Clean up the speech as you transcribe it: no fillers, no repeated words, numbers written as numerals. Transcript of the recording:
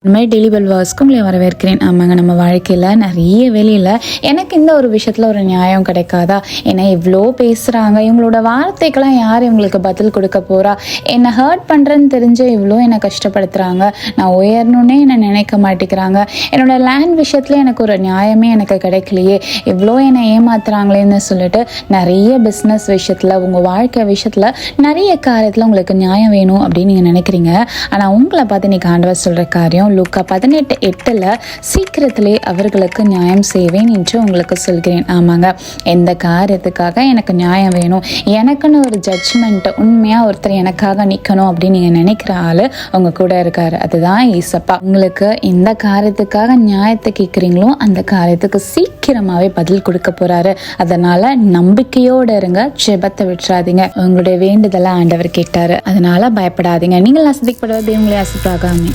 இந்த மாதிரி daily bell வாய்ஸ்க்கு உங்களை வரவேற்கிறேன். ஆமாங்க, நம்ம வாழ்க்கையில் நிறைய வேலையில் எனக்கு இந்த ஒரு விஷயத்தில் ஒரு நியாயம் கிடைக்காதா? ஏன்னா இவ்வளோ பேசுகிறாங்க, இவங்களோட வார்த்தைக்கெல்லாம் யார் இவங்களுக்கு பதில் கொடுக்க போகிறா? என்னை ஹர்ட் பண்ணுறேன்னு தெரிஞ்சு இவ்வளோ என்னை கஷ்டப்படுத்துகிறாங்க. நான் உயரணுன்னே என்னை நினைக்க மாட்டேங்கிறாங்க. என்னோடய லேண்ட் விஷயத்தில் எனக்கு ஒரு நியாயமே எனக்கு கிடைக்கலையே, இவ்வளோ என்னை ஏமாத்துறாங்களேன்னு சொல்லிட்டு நிறைய பிஸ்னஸ் விஷயத்தில், உங்கள் வாழ்க்கை விஷயத்தில் நிறைய காரியத்தில் உங்களுக்கு நியாயம் வேணும் அப்படின்னு நீங்கள் நினைக்கிறீங்க. ஆனால் உங்களை பார்த்து இன்றைக்கி ஆண்டவர் சொல்கிற காரியம் லூக்கா 18:8 சீக்கிரத்திலே அவர்களுக்கு நியாயம் செய்வேன் என்று உங்களுக்கு சொல்கிறேன். ஆமாங்க, எந்த காரியத்துக்காக எனக்கு நியாயம் வேணும், எனக்குன்னு ஒரு ஜட்ஜ்மெண்ட், உண்மையாக ஒருத்தர் எனக்காக நிற்கணும் அப்படின்னு நீங்கள் நினைக்கிற ஆள் உங்க கூட இருக்காரு. அதுதான் ஈசப்பா. உங்களுக்கு எந்த காரியத்துக்காக நியாயத்தை கேட்குறீங்களோ அந்த காரியத்துக்கு சீக்கிரமாகவே பதில் கொடுக்க போகிறாரு. அதனால் நம்பிக்கையோடு இருங்க, ஜெபத்தை விட்டுறாதீங்க. உங்களுடைய வேண்டுதலை ஆண்டவர் கேட்டார். அதனால் பயப்படாதீங்க. நீங்கள் ஆசிரிக்கப்படுவது உங்களை ஆசிப்பாகாமே.